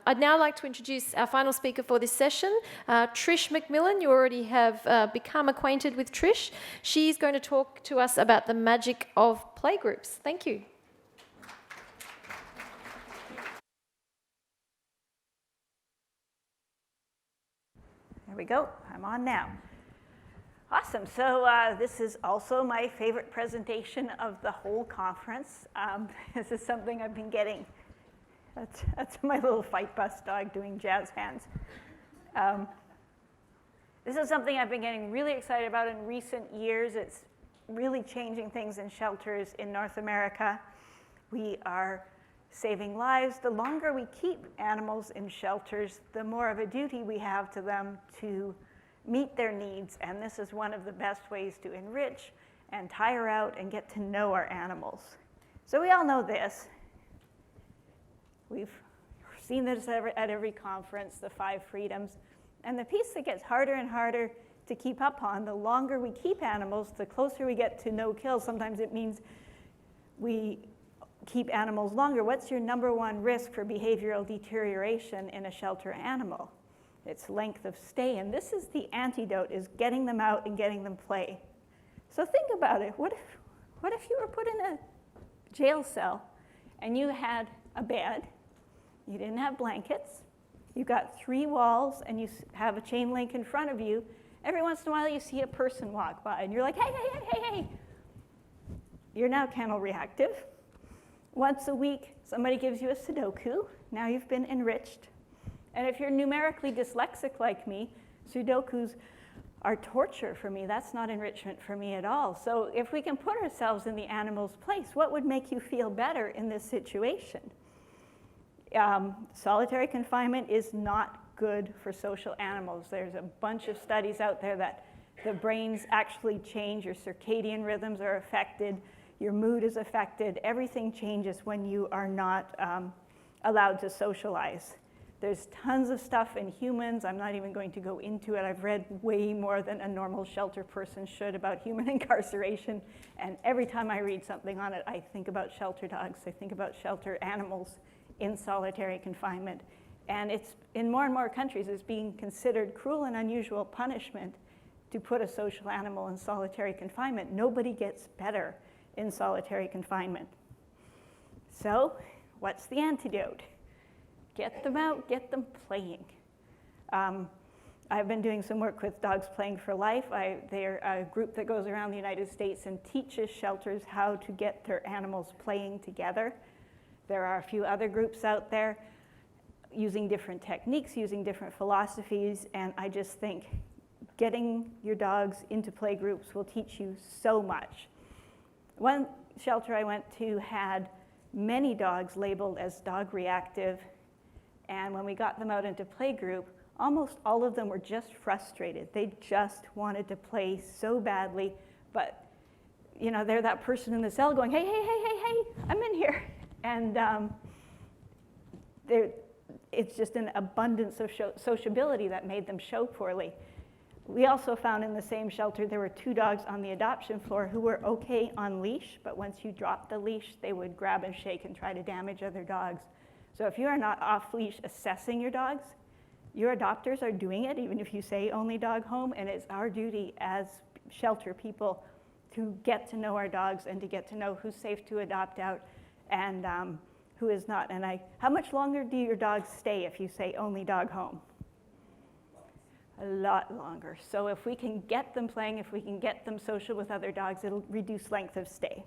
I'd now like to introduce our final speaker for this session, Trish McMillan. You already have become acquainted with Trish. She's going to talk to us about the magic of playgroups. Thank you. There we go. I'm on now. Awesome. So this is also my favorite presentation of the whole conference. This is something I've been getting. That's my little fight bus dog doing jazz hands. This is something I've been getting really excited about in recent years. It's really changing things in shelters in North America. We are saving lives. The longer we keep animals in shelters, the more of a duty we have to them to meet their needs, and this is one of the best ways to enrich and tire out and get to know our animals. So we all know this. We've seen this at every conference, the 5 freedoms. And the piece that gets harder and harder to keep up on, the longer we keep animals, the closer we get to no kill. Sometimes it means we keep animals longer. What's your #1 risk for behavioral deterioration in a shelter animal? It's length of stay, and this is the antidote, is getting them out and getting them play. So think about it. What if you were put in a jail cell and you had a bed, you didn't have blankets, you got 3 walls, and you have a chain link in front of you. Every once in a while you see a person walk by, and you're like, hey, hey, hey, hey, hey. You're now kennel reactive. Once a week, somebody gives you a Sudoku. Now you've been enriched. And if you're numerically dyslexic like me, Sudokus are torture for me. That's not enrichment for me at all. So if we can put ourselves in the animal's place, what would make you feel better in this situation? Solitary confinement is not good for social animals. There's a bunch of studies out there that the brains actually change, your circadian rhythms are affected, your mood is affected, everything changes when you are not allowed to socialize. There's tons of stuff in humans. I'm not even going to go into it. I've read way more than a normal shelter person should about human incarceration. And every time I read something on it, I think about shelter dogs. I think about shelter animals in solitary confinement. And it's, in more and more countries, it's being considered cruel and unusual punishment to put a social animal in solitary confinement. Nobody gets better in solitary confinement. So what's the antidote? Get them out, get them playing. I've been doing some work with Dogs Playing for Life. They're a group that goes around the United States and teaches shelters how to get their animals playing together. There are a few other groups out there using different techniques, using different philosophies, and I just think getting your dogs into play groups will teach you so much. One shelter I went to had many dogs labeled as dog reactive. And when we got them out into playgroup, almost all of them were just frustrated. They just wanted to play so badly, but you know, they're that person in the cell going, hey, hey, hey, hey, hey, I'm in here. And it's just an abundance of sociability that made them show poorly. We also found in the same shelter there were 2 dogs on the adoption floor who were okay on leash, but once you dropped the leash, they would grab and shake and try to damage other dogs. So if you are not off leash assessing your dogs, your adopters are doing it, even if you say only dog home, and it's our duty as shelter people to get to know our dogs and to get to know who's safe to adopt out and who is not. And how much longer do your dogs stay if you say only dog home? A lot longer. So if we can get them playing, if we can get them social with other dogs, it'll reduce length of stay.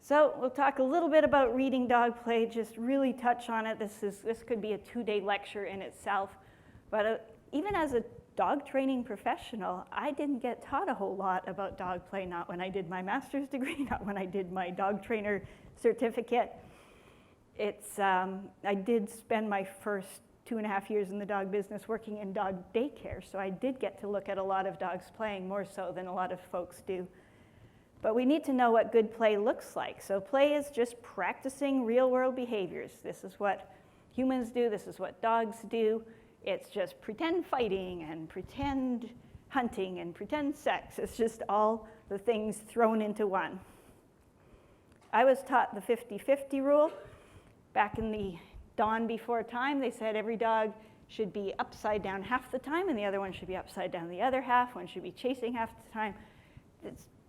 So we'll talk a little bit about reading dog play, just really touch on it. This could be a 2-day lecture in itself. But even as a dog training professional, I didn't get taught a whole lot about dog play, not when I did my master's degree, not when I did my dog trainer certificate. I did spend my first 2.5 years in the dog business working in dog daycare, so I did get to look at a lot of dogs playing, more so than a lot of folks do. But we need to know what good play looks like. So play is just practicing real-world behaviors. This is what humans do. This is what dogs do. It's just pretend fighting and pretend hunting and pretend sex. It's just all the things thrown into one. I was taught the 50-50 rule back in the Dawn Before Time, they said every dog should be upside down half the time, and the other one should be upside down the other half. One should be chasing half the time.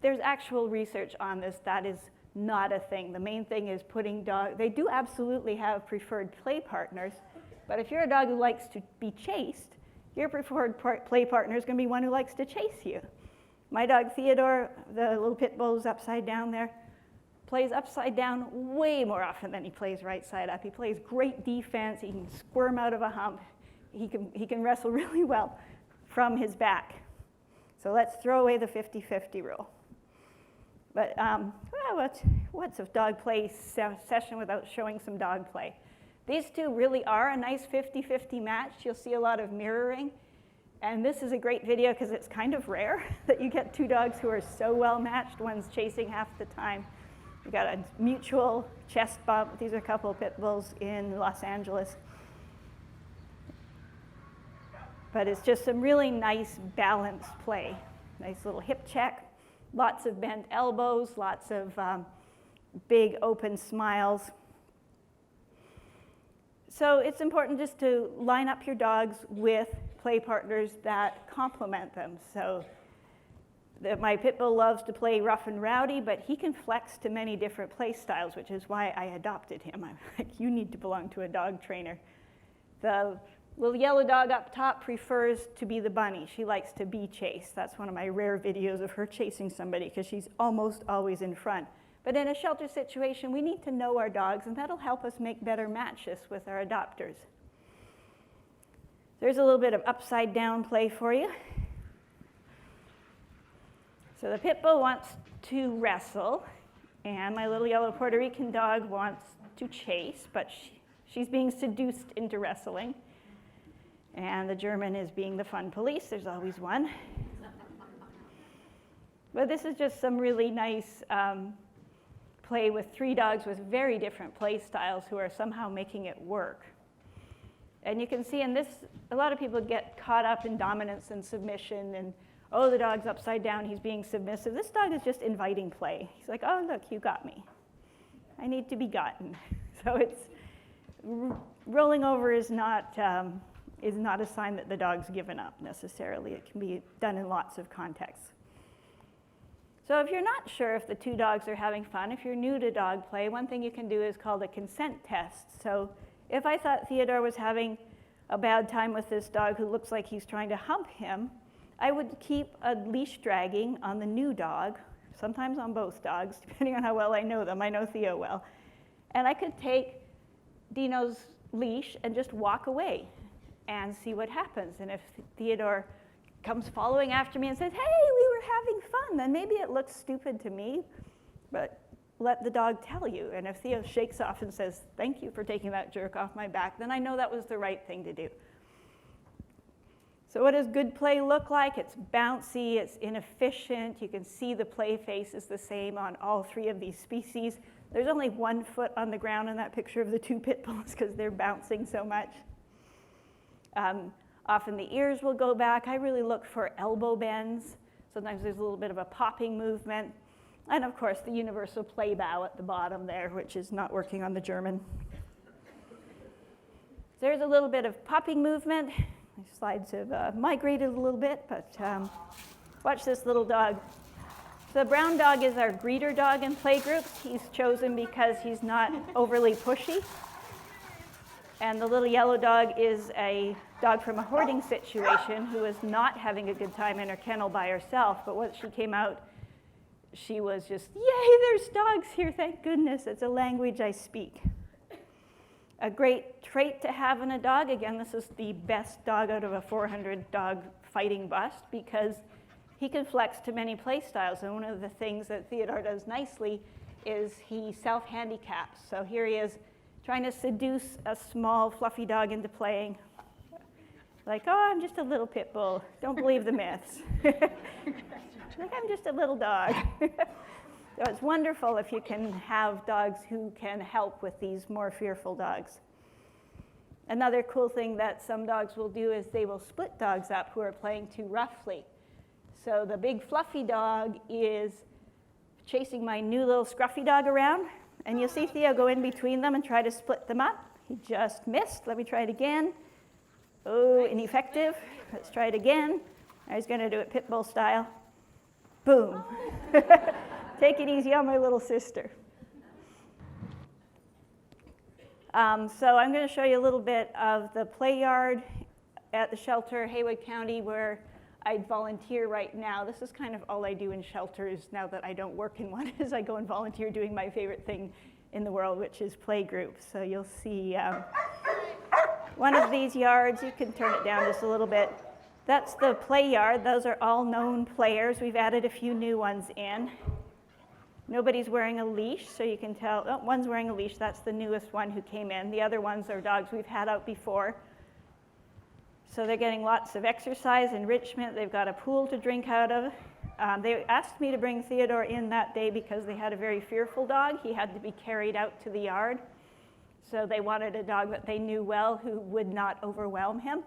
There's actual research on this. That is not a thing. The main thing is putting dogs, they do absolutely have preferred play partners, but if you're a dog who likes to be chased, your preferred play partner is going to be one who likes to chase you. My dog Theodore, the little pit bull is upside down there, plays upside down way more often than he plays right side up. He plays great defense. He can squirm out of a hump. He can wrestle really well from his back. So let's throw away the 50-50 rule. But well, what's a dog play session without showing some dog play? These two really are a nice 50-50 match. You'll see a lot of mirroring. And this is a great video because it's kind of rare that you get two dogs who are so well matched. One's chasing half the time. We've got a mutual chest bump. These are a couple of pit bulls in Los Angeles. But it's just some really nice balanced play. Nice little hip check, lots of bent elbows, lots of big open smiles. So it's important just to line up your dogs with play partners that complement them. So my pit bull loves to play rough and rowdy, but he can flex to many different play styles, which is why I adopted him. I'm like, you need to belong to a dog trainer. The little yellow dog up top prefers to be the bunny. She likes to be chased. That's one of my rare videos of her chasing somebody because she's almost always in front. But in a shelter situation, we need to know our dogs, and that'll help us make better matches with our adopters. There's a little bit of upside down play for you. So the pit bull wants to wrestle, and my little yellow Puerto Rican dog wants to chase, but she's being seduced into wrestling. And the German is being the fun police. There's always one. But this is just some really nice play with three dogs with very different play styles who are somehow making it work. And you can see in this, a lot of people get caught up in dominance and submission and, oh, the dog's upside down, he's being submissive. This dog is just inviting play. He's like, oh, look, you got me. I need to be gotten. So it's, rolling over is not a sign that the dog's given up necessarily. It can be done in lots of contexts. So if you're not sure if the two dogs are having fun, if you're new to dog play, one thing you can do is called a consent test. So if I thought Theodore was having a bad time with this dog who looks like he's trying to hump him, I would keep a leash dragging on the new dog, sometimes on both dogs, depending on how well I know them. I know Theo well. And I could take Dino's leash and just walk away and see what happens. And if Theodore comes following after me and says, hey, we were having fun, then maybe it looks stupid to me, but let the dog tell you. And if Theo shakes off and says, thank you for taking that jerk off my back, then I know that was the right thing to do. So what does good play look like? It's bouncy, it's inefficient. You can see the play face is the same on all three of these species. There's only 1 foot on the ground in that picture of the two pit bulls because they're bouncing so much. Often the ears will go back. I really look for elbow bends. Sometimes there's a little bit of a popping movement. And of course, the universal play bow at the bottom there, which is not working on the German. There's a little bit of popping movement. My slides have migrated a little bit, but watch this little dog. So the brown dog is our greeter dog in playgroups. He's chosen because he's not overly pushy. And the little yellow dog is a dog from a hoarding situation who is not having a good time in her kennel by herself. But once she came out, she was just, yay, there's dogs here, thank goodness. It's a language I speak. A great trait to have in a dog, again, this is the best dog out of a 400 dog fighting bust because he can flex to many play styles. And one of the things that Theodore does nicely is he self-handicaps. So here he is trying to seduce a small, fluffy dog into playing. Like, oh, I'm just a little pit bull. Don't believe the myths. Like, I'm just a little dog. So it's wonderful if you can have dogs who can help with these more fearful dogs. Another cool thing that some dogs will do is they will split dogs up who are playing too roughly. So the big fluffy dog is chasing my new little scruffy dog around, and you'll see Theo go in between them and try to split them up. He just missed. Let me try it again. Oh, ineffective. Let's try it again. I was going to do it pit bull style. Boom. Take it easy on my little sister. So I'm going to show you a little bit of the play yard at the shelter, Haywood County, where I volunteer right now. This is kind of all I do in shelters now that I don't work in one, is I go and volunteer doing my favorite thing in the world, which is play groups. So you'll see one of these yards. You can turn it down just a little bit. That's the play yard. Those are all known players. We've added a few new ones in. Nobody's wearing a leash, so you can tell. Oh, one's wearing a leash. That's the newest one who came in. The other ones are dogs we've had out before. So they're getting lots of exercise, enrichment. They've got a pool to drink out of. They asked me to bring Theodore in that day because they had a very fearful dog. He had to be carried out to the yard. So they wanted a dog that they knew well who would not overwhelm him.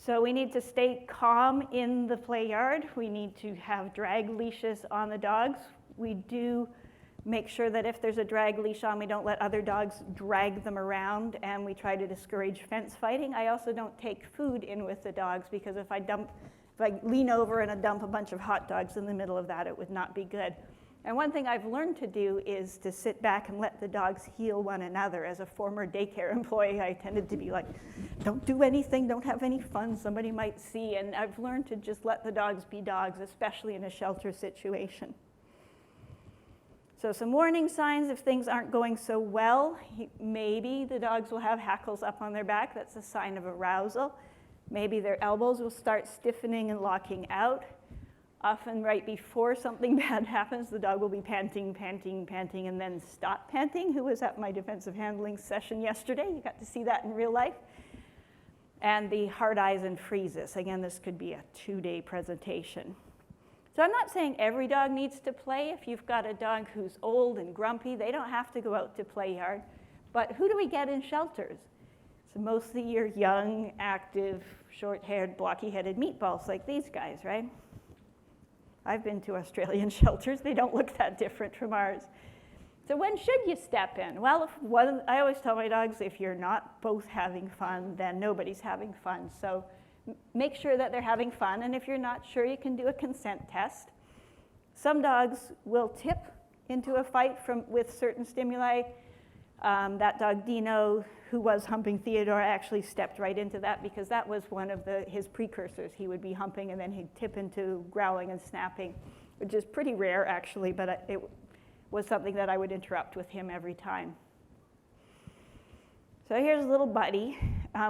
So we need to stay calm in the play yard. We need to have drag leashes on the dogs. We do make sure that if there's a drag leash on, we don't let other dogs drag them around, and we try to discourage fence fighting. I also don't take food in with the dogs, because if I lean over and I dump a bunch of hot dogs in the middle of that, it would not be good. And one thing I've learned to do is to sit back and let the dogs heal one another. As a former daycare employee, I tended to be like, don't do anything, don't have any fun, somebody might see. And I've learned to just let the dogs be dogs, especially in a shelter situation. So some warning signs if things aren't going so well. Maybe the dogs will have hackles up on their back. That's a sign of arousal. Maybe their elbows will start stiffening and locking out. Often right before something bad happens, the dog will be panting, panting, panting, and then stop panting. Who was at my defensive handling session yesterday? You got to see that in real life. And the hard eyes and freezes. Again, this could be a 2-day presentation. So I'm not saying every dog needs to play. If you've got a dog who's old and grumpy, they don't have to go out to play yard. But who do we get in shelters? So mostly your young, active, short-haired, blocky-headed meatballs like these guys, right? I've been to Australian shelters. They don't look that different from ours. So when should you step in? Well, I always tell my dogs, if you're not both having fun, then nobody's having fun. So make sure that they're having fun. And if you're not sure, you can do a consent test. Some dogs will tip into a fight with certain stimuli. That dog, Dino, who was humping Theodore, actually stepped right into that because that was one of his precursors. He would be humping and then he'd tip into growling and snapping, which is pretty rare actually, but it was something that I would interrupt with him every time. So here's little Buddy.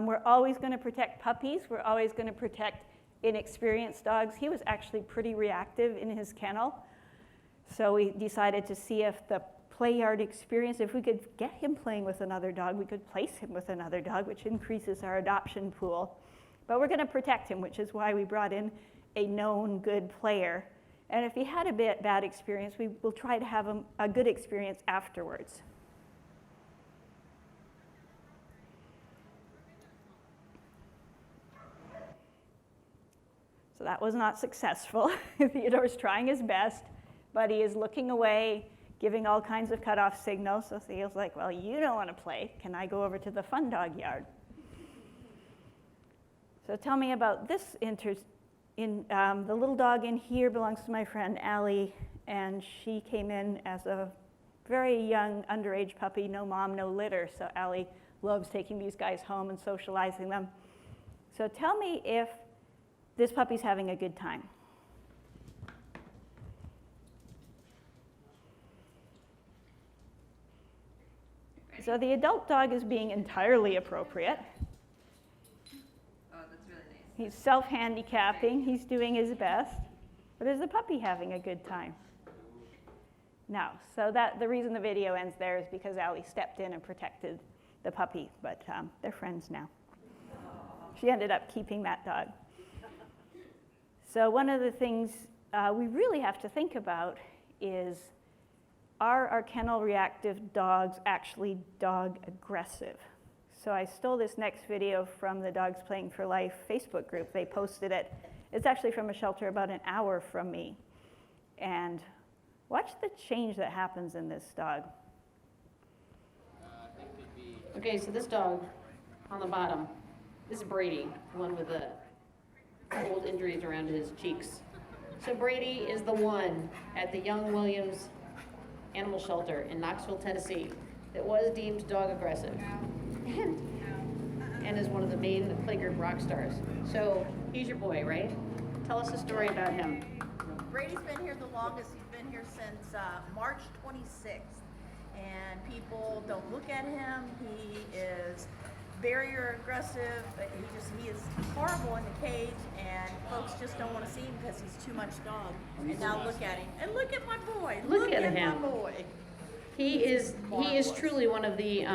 We're always going to protect puppies. We're always going to protect inexperienced dogs. He was actually pretty reactive in his kennel. So we decided to see if the play yard experience, if we could get him playing with another dog, we could place him with another dog, which increases our adoption pool. But we're going to protect him, which is why we brought in a known good player. And if he had a bad experience, we will try to have him a good experience afterwards. So that was not successful. Theodore's trying his best, but he is looking away, giving all kinds of cutoff signals. So Theo's like, well, you don't want to play. Can I go over to the fun dog yard? So tell me about this. The little dog in here belongs to my friend Allie, and she came in as a very young underage puppy, no mom, no litter. So Allie loves taking these guys home and socializing them. So tell me if this puppy's having a good time. So the adult dog is being entirely appropriate. Oh, that's really nice. He's self-handicapping. He's doing his best. But is the puppy having a good time? No. So the reason the video ends there is because Allie stepped in and protected the puppy. But they're friends now. She ended up keeping that dog. So one of the things we really have to think about is, are our kennel reactive dogs actually dog aggressive? So I stole this next video from the Dogs Playing for Life Facebook group. They posted it. It's actually from a shelter about an hour from me. And watch the change that happens in this dog. Okay, so this dog on the bottom, this is Brady, the one with the old injuries around his cheeks. So Brady is the one at the Young Williams Animal Shelter in Knoxville, Tennessee, that was deemed dog aggressive and is one of the main playgroup rock stars. So he's your boy, right? Tell us a story about him. Brady's been here the longest. He's been here since March 26th. And people don't look at him. He is very aggressive. But he is horrible in the cage, and folks just don't want to see him because he's too much dog. And now look at him. And look at my boy. Look at him. My boy. He is truly one of the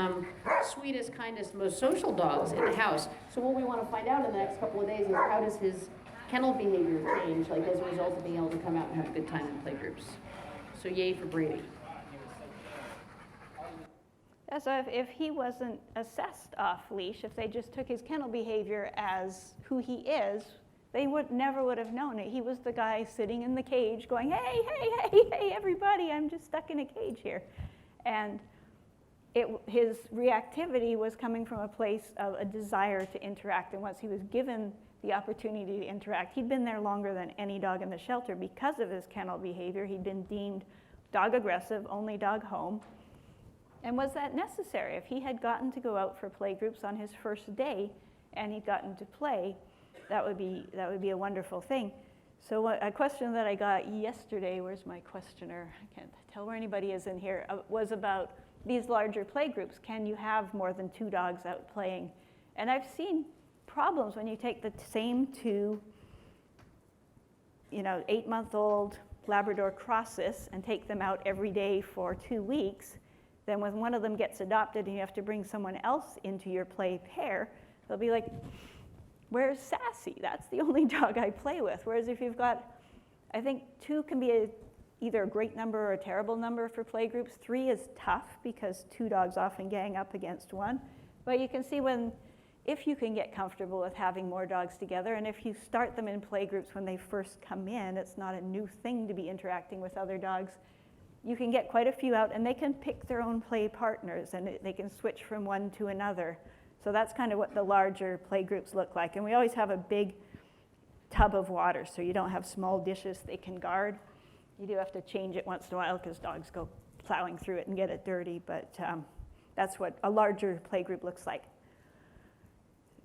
sweetest, kindest, most social dogs in the house. So what we want to find out in the next couple of days is how does his kennel behavior change, like as a result of being able to come out and have a good time in playgroups. So yay for Brady. So if he wasn't assessed off leash, if they just took his kennel behavior as who he is, they never would have known it. He was the guy sitting in the cage going, hey, hey, hey, hey, everybody, I'm just stuck in a cage here. And his reactivity was coming from a place of a desire to interact. And once he was given the opportunity to interact, he'd been there longer than any dog in the shelter because of his kennel behavior. He'd been deemed dog aggressive, only dog home. And was that necessary? If he had gotten to go out for play groups on his first day and he'd gotten to play, that would be a wonderful thing. So a question that I got yesterday, where's my questioner? I can't tell where anybody is in here, was about these larger play groups. Can you have more than 2 dogs out playing? And I've seen problems when you take the same 2, 8-month-old Labrador crosses and take them out every day for 2 weeks. Then when one of them gets adopted and you have to bring someone else into your play pair, they'll be like, where's Sassy? That's the only dog I play with. Whereas if you've got, I think 2 can be either a great number or a terrible number for play groups. 3 is tough because 2 dogs often gang up against 1. But you can see if you can get comfortable with having more dogs together, and if you start them in play groups when they first come in, it's not a new thing to be interacting with other dogs. You can get quite a few out, and they can pick their own play partners, and they can switch from one to another. So that's kind of what the larger play groups look like. And we always have a big tub of water, so you don't have small dishes they can guard. You do have to change it once in a while because dogs go plowing through it and get it dirty, but that's what a larger play group looks like.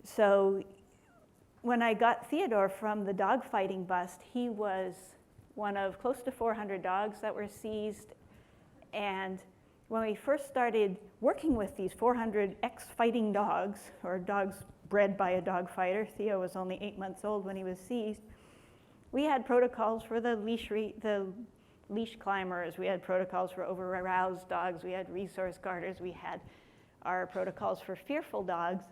So when I got Theodore from the dog fighting bust, he was one of close to 400 dogs that were seized. And when we first started working with these 400 ex-fighting dogs, or dogs bred by a dog fighter, Theo was only 8 months old when he was seized, we had protocols for the leash climbers, we had protocols for over-aroused dogs, we had resource guarders, we had our protocols for fearful dogs.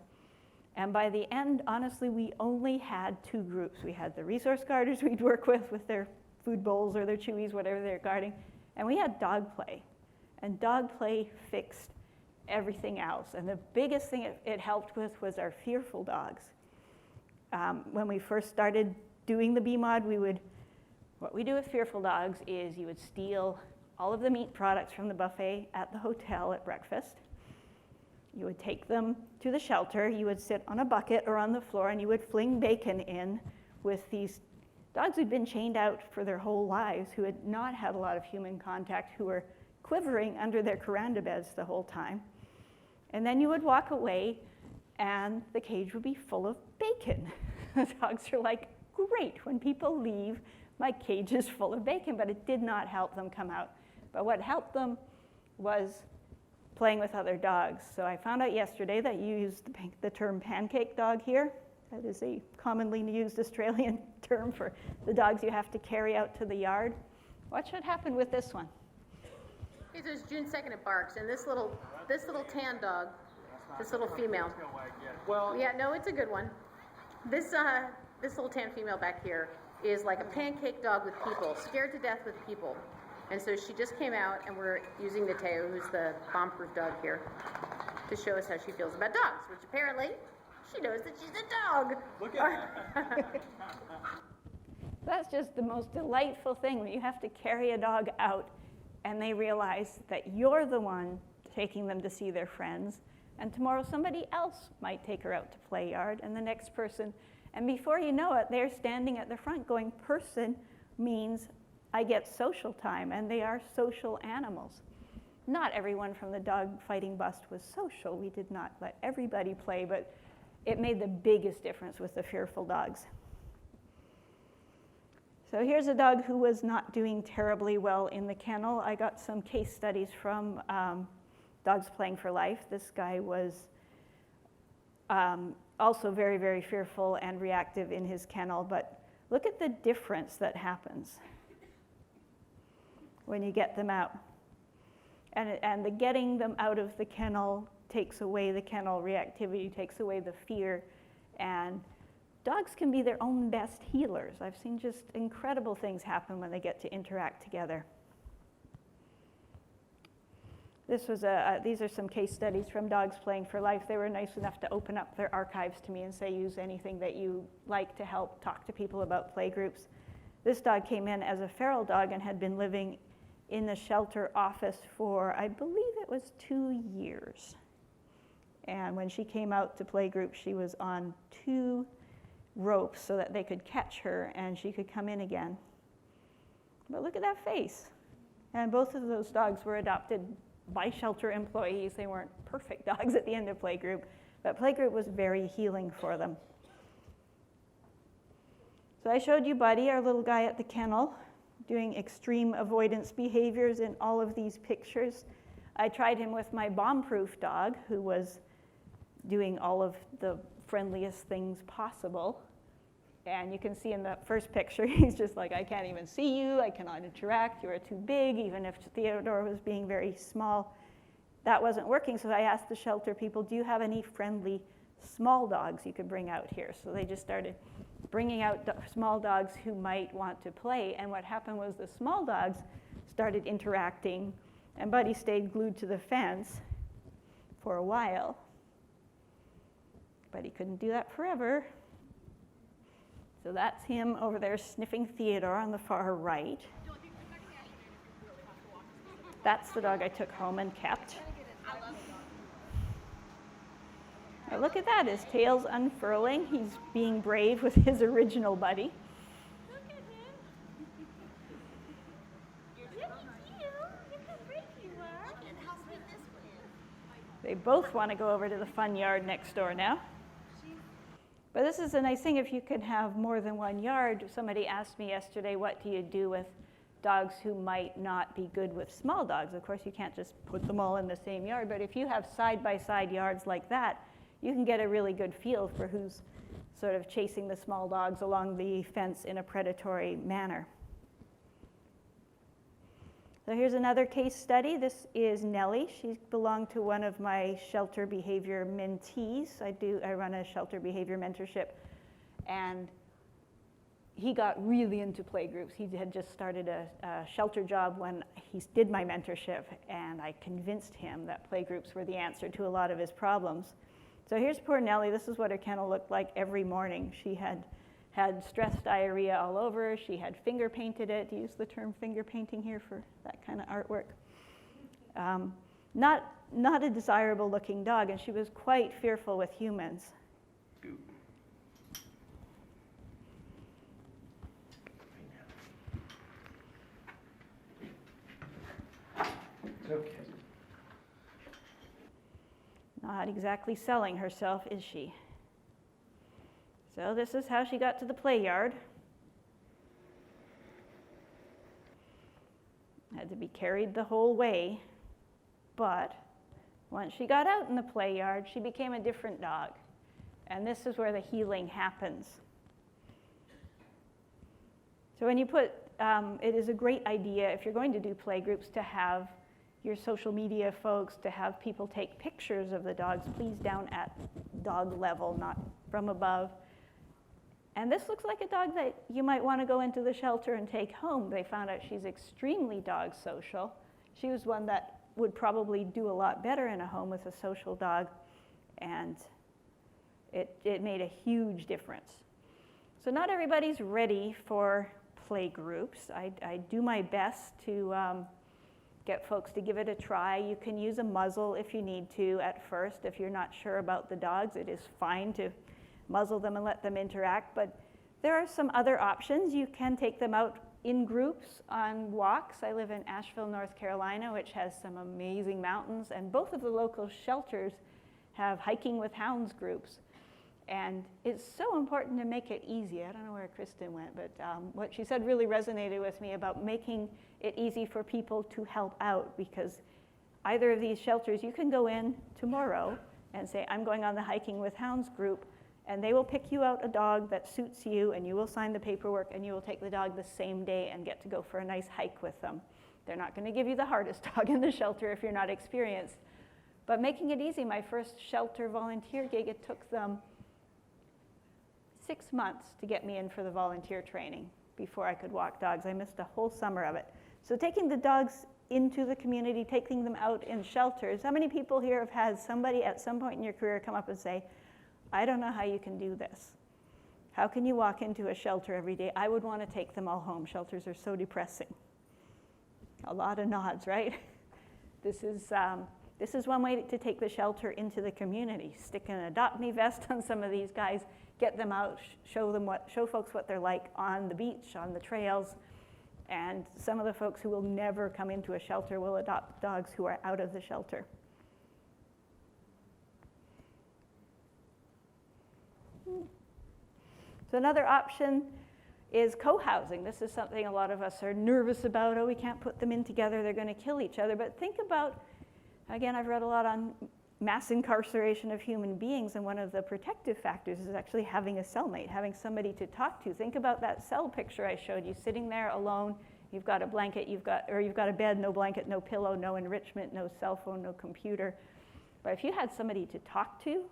And by the end, honestly, we only had 2 groups. We had the resource guarders we'd work with their food bowls or their chewies, whatever they're guarding, and we had dog play. And dog play fixed everything else. And the biggest thing it helped with was our fearful dogs. When we first started doing the BMOD, what we do with fearful dogs is you would steal all of the meat products from the buffet at the hotel at breakfast. You would take them to the shelter, you would sit on a bucket or on the floor, and you would fling bacon in with these dogs who'd been chained out for their whole lives, who had not had a lot of human contact, who were quivering under their coranda beds the whole time. And then you would walk away, and the cage would be full of bacon. The dogs are like, great, when people leave, my cage is full of bacon, but it did not help them come out. But what helped them was playing with other dogs. So I found out yesterday that you used the term Pancake Dog here. That is a commonly used Australian term for the dogs you have to carry out to the yard. What should happen with this one? Okay, so it's June 2nd it barks, and this little tan dog, this little female. Well, yeah, no, it's a good one. This little tan female back here is like a pancake dog with people, scared to death with people. And so she just came out, and we're using Mateo, who's the bomb-proof dog here, to show us how she feels about dogs, which apparently she knows that she's a dog. Look at her. That's just the most delightful thing, when you have to carry a dog out and they realize that you're the one taking them to see their friends, And tomorrow somebody else might take her out to play yard, and the next person. And before you know it, they're standing at the front going, person means I get social time, and they are social animals. Not everyone from the dog fighting bust was social. We did not let everybody play, but it made the biggest difference with the fearful dogs. So here's a dog who was not doing terribly well in the kennel. I got some case studies from Dogs Playing for Life. This guy was also very, very fearful and reactive in his kennel, but look at the difference that happens when you get them out. And the getting them out of the kennel takes away the kennel reactivity, takes away the fear, and dogs can be their own best healers. I've seen just incredible things happen when they get to interact together. These are some case studies from Dogs Playing for Life. They were nice enough to open up their archives to me and say, use anything that you like to help talk to people about play groups. This dog came in as a feral dog and had been living in the shelter office for, I believe it was 2 years. And when she came out to play group, she was on 2 ropes so that they could catch her and she could come in again. But look at that face. And both of those dogs were adopted by shelter employees. They weren't perfect dogs at the end of playgroup, but playgroup was very healing for them. So I showed you Buddy, our little guy at the kennel, doing extreme avoidance behaviors in all of these pictures. I tried him with my bomb-proof dog, who was doing all of the friendliest things possible. And you can see in the first picture, he's just like, I can't even see you, I cannot interact, you are too big, even if Theodore was being very small. That wasn't working, so I asked the shelter people, do you have any friendly small dogs you could bring out here? So they just started bringing out small dogs who might want to play, and what happened was the small dogs started interacting, and Buddy stayed glued to the fence for a while. But he couldn't do that forever. So that's him over there sniffing Theodore on the far right. That's the dog I took home and kept. Now look at that, his tail's unfurling. He's being brave with his original Buddy. Look at him. Look at you. Look how brave you are. Look at how sweet this one is. They both want to go over to the fun yard next door now. But this is a nice thing if you can have more than one yard. Somebody asked me yesterday, what do you do with dogs who might not be good with small dogs? Of course, you can't just put them all in the same yard, but if you have side-by-side yards like that, you can get a really good feel for who's sort of chasing the small dogs along the fence in a predatory manner. So here's another case study. This is Nellie. She belonged to one of my shelter behavior mentees. I run a shelter behavior mentorship, and he got really into play groups. He had just started a shelter job when he did my mentorship, and I convinced him that play groups were the answer to a lot of his problems. So here's poor Nellie. This is what her kennel looked like every morning. She had stress diarrhea all over. She had finger painted it. Use the term finger painting here for that kind of artwork. Not a desirable looking dog, and she was quite fearful with humans. Okay. Not exactly selling herself, is she? So this is how she got to the play yard. Had to be carried the whole way, but once she got out in the play yard, she became a different dog. And this is where the healing happens. So when you put, it is a great idea if you're going to do play groups to have your social media folks, to have people take pictures of the dogs, please down at dog level, not from above. And this looks like a dog that you might want to go into the shelter and take home. They found out she's extremely dog social. She was one that would probably do a lot better in a home with a social dog, and it made a huge difference. So not everybody's ready for play groups. I do my best to get folks to give it a try. You can use a muzzle if you need to at first. If you're not sure about the dogs, it is fine to muzzle them and let them interact. But there are some other options. You can take them out in groups on walks. I live in Asheville, North Carolina, which has some amazing mountains, and both of the local shelters have hiking with hounds groups. And it's so important to make it easy. I don't know where Kristen went, but what she said really resonated with me about making it easy for people to help out, because either of these shelters, you can go in tomorrow and say, I'm going on the hiking with hounds group, and they will pick you out a dog that suits you, and you will sign the paperwork, and you will take the dog the same day and get to go for a nice hike with them. They're not going to give you the hardest dog in the shelter if you're not experienced. But making it easy, my first shelter volunteer gig, it took them 6 months to get me in for the volunteer training before I could walk dogs. I missed a whole summer of it. So taking the dogs into the community, taking them out in shelters. How many people here have had somebody at some point in your career come up and say, I don't know how you can do this. How can you walk into a shelter every day? I would want to take them all home. Shelters are so depressing. A lot of nods, right? This is one way to take the shelter into the community. Stick an Adopt Me vest on some of these guys, get them out, show folks what they're like on the beach, on the trails. And some of the folks who will never come into a shelter will adopt dogs who are out of the shelter. So another option is co-housing. This is something a lot of us are nervous about. Oh, we can't put them in together, they're going to kill each other. But think about, again, I've read a lot on mass incarceration of human beings, and one of the protective factors is actually having a cellmate, having somebody to talk to. Think about that cell picture I showed you, sitting there alone. You've got a blanket, you've got a bed, no blanket, no pillow, no enrichment, no cell phone, no computer. But if you had somebody to talk to,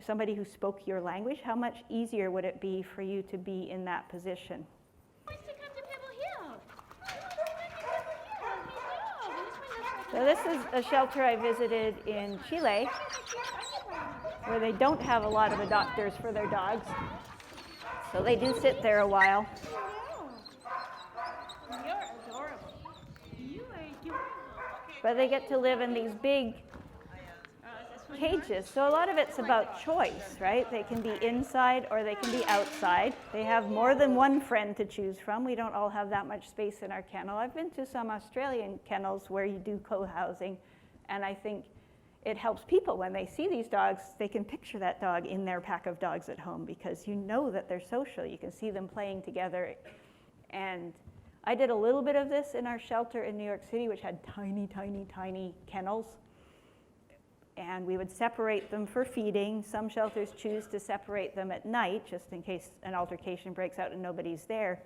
somebody who spoke your language, how much easier would it be for you to be in that position? So this is a shelter I visited in Chile, where they don't have a lot of adopters for their dogs. So they do sit there a while. You're adorable. You are adorable. But they get to live in these big cages. So a lot of it's about choice, right? They can be inside or they can be outside. They have more than one friend to choose from. We don't all have that much space in our kennel. I've been to some Australian kennels where you do co-housing, and I think it helps people when they see these dogs. They can picture that dog in their pack of dogs at home because you know that they're social. You can see them playing together. And I did a little bit of this in our shelter in New York City, which had tiny, tiny, tiny kennels. And we would separate them for feeding. Some shelters choose to separate them at night, just in case an altercation breaks out and nobody's there.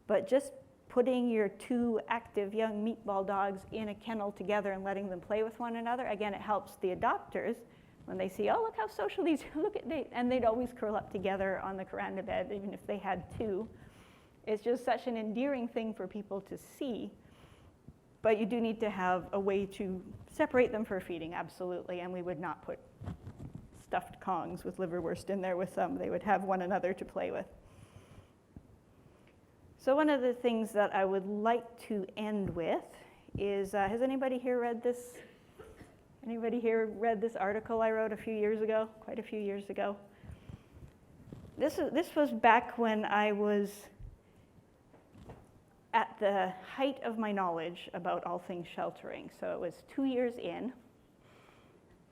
But just putting your two active young meatball dogs in a kennel together and letting them play with one another, again, it helps the adopters when they see, oh, look how social these, look at they, and they'd always curl up together on the veranda bed, even if they had two. It's just such an endearing thing for people to see. But you do need to have a way to separate them for feeding, absolutely, and we would not put stuffed Kongs with liverwurst in there with them. They would have one another to play with. So one of the things that I would like to end with is, has anybody here read this? Anybody here read this article I wrote a few years ago, quite a few years ago? This was back when I was at the height of my knowledge about all things sheltering. So it was 2 years in,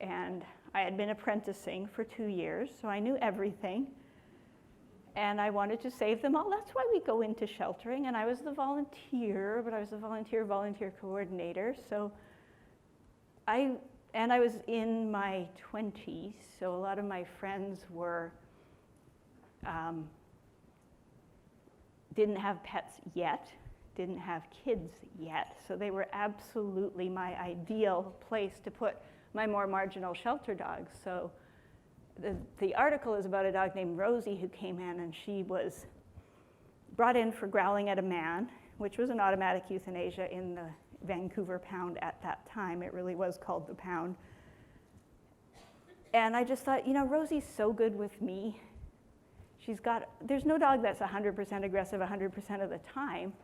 and I had been apprenticing for 2 years, so I knew everything. And I wanted to save them all. That's why we go into sheltering. And I was the volunteer, but I was the volunteer coordinator. So I was in my 20s, so a lot of my friends were, didn't have pets yet, didn't have kids yet. So they were absolutely my ideal place to put my more marginal shelter dogs. So the article is about a dog named Rosie who came in, and she was brought in for growling at a man, which was an automatic euthanasia in the Vancouver Pound at that time. It really was called the Pound. And I just thought, you know, Rosie's so good with me. There's no dog that's 100% aggressive 100% of the time.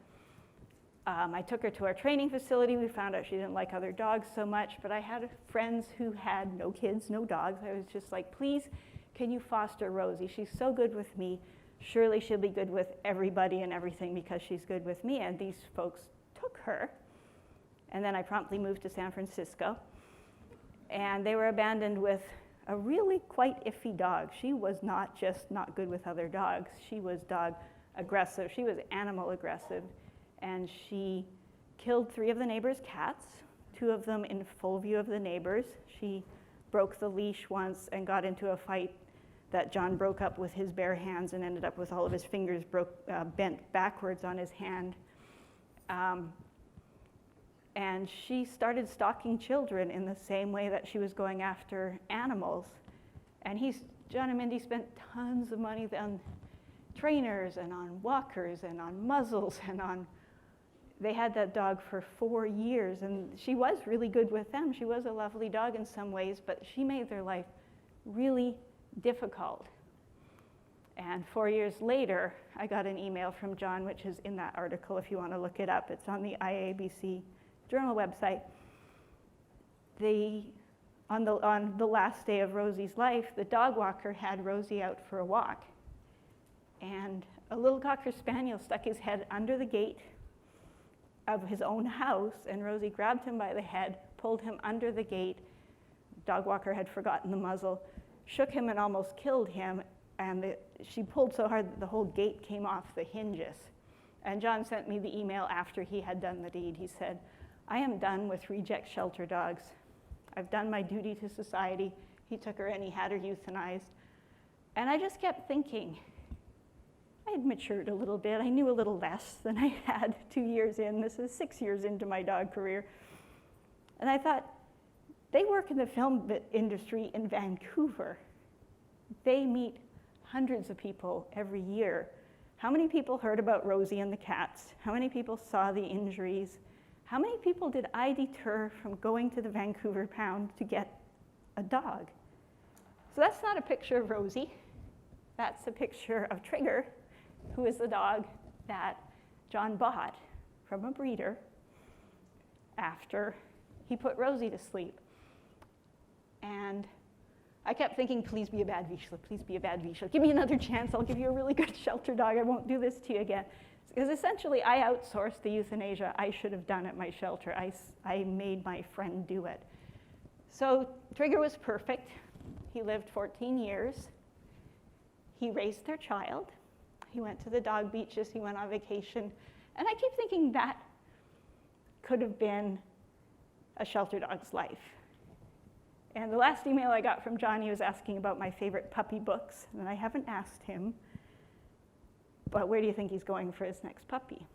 I took her to our training facility. We found out she didn't like other dogs so much, but I had friends who had no kids, no dogs. I was just like, please, can you foster Rosie? She's so good with me. Surely she'll be good with everybody and everything because she's good with me. And these folks took her. And then I promptly moved to San Francisco. And they were abandoned with a really quite iffy dog. She was not just not good with other dogs. She was dog aggressive. She was animal aggressive. And she killed 3 of the neighbors' cats, 2 of them in full view of the neighbors. She broke the leash once and got into a fight that John broke up with his bare hands and ended up with all of his fingers bent backwards on his hand. And she started stalking children in the same way that she was going after animals. And John and Mindy spent tons of money on trainers and on walkers and on muzzles and on. They had that dog for 4 years, and she was really good with them. She was a lovely dog in some ways, but she made their life really difficult. And 4 years later, I got an email from John, which is in that article if you want to look it up. It's on the IABC Journal website. On the last day of Rosie's life, the dog walker had Rosie out for a walk. And a little Cocker Spaniel stuck his head under the gate of his own house, and Rosie grabbed him by the head, pulled him under the gate. Dog walker had forgotten the muzzle, shook him and almost killed him, and she pulled so hard that the whole gate came off the hinges. And John sent me the email after he had done the deed. He said, I am done with reject shelter dogs. I've done my duty to society. He took her and he had her euthanized. And I just kept thinking, I had matured a little bit. I knew a little less than I had 2 years in. This is 6 years into my dog career. And I thought, they work in the film industry in Vancouver. They meet hundreds of people every year. How many people heard about Rosie and the cats? How many people saw the injuries? How many people did I deter from going to the Vancouver pound to get a dog? So that's not a picture of Rosie. That's a picture of Trigger, who is the dog that John bought from a breeder after he put Rosie to sleep. And I kept thinking, please be a bad Vizsla, please be a bad Vizsla. Give me another chance, I'll give you a really good shelter dog, I won't do this to you again. Because essentially, I outsourced the euthanasia I should have done at my shelter. I made my friend do it. So Trigger was perfect. He lived 14 years. He raised their child. He went to the dog beaches, he went on vacation. And I keep thinking that could have been a shelter dog's life. And the last email I got from Johnny was asking about my favorite puppy books, and I haven't asked him. But where do you think he's going for his next puppy?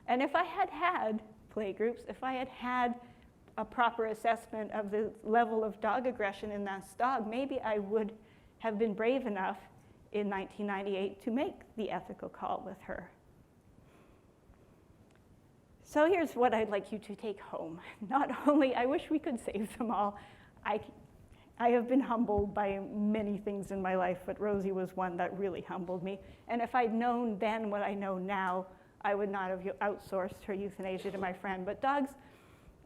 And if I had had playgroups, if I had had a proper assessment of the level of dog aggression in this dog, maybe I would have been brave enough in 1998 to make the ethical call with her. So here's what I'd like you to take home. Not only, I wish we could save them all. I have been humbled by many things in my life, but Rosie was one that really humbled me. And if I'd known then what I know now, I would not have outsourced her euthanasia to my friend. But dogs,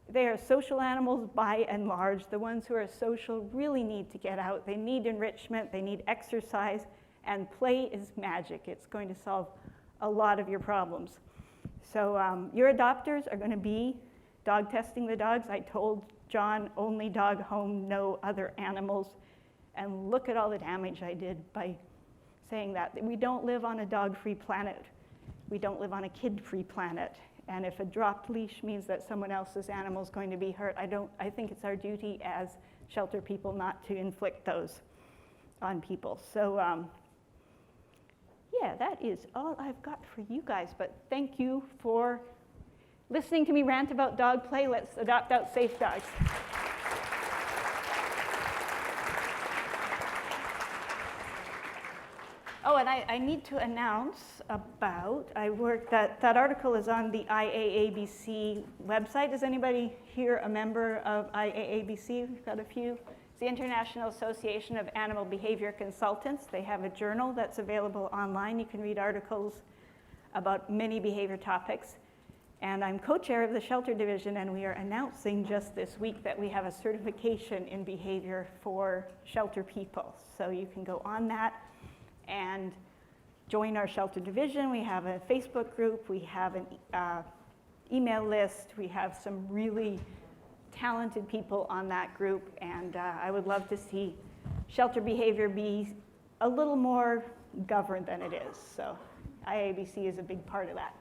they are social animals by and large. The ones who are social really need to get out. They need enrichment, they need exercise, and play is magic. It's going to solve a lot of your problems. So your adopters are going to be dog testing the dogs. I told John, only dog home, no other animals. And look at all the damage I did by saying that. We don't live on a dog-free planet. We don't live on a kid-free planet. And if a dropped leash means that someone else's animal is going to be hurt, I think it's our duty as shelter people not to inflict those on people. So yeah, that is all I've got for you guys. But thank you for listening to me rant about dog play. Let's adopt out safe dogs. Oh, and I need to announce about, that article is on the IAABC website. Is anybody here a member of IAABC? We've got a few. It's the International Association of Animal Behavior Consultants. They have a journal that's available online. You can read articles about many behavior topics. And I'm co-chair of the shelter division, and we are announcing just this week that we have a certification in behavior for shelter people. So you can go on that and join our shelter division. We have a Facebook group, we have an email list, we have some really talented people on that group, and I would love to see shelter behavior be a little more governed than it is. So IABC is a big part of that.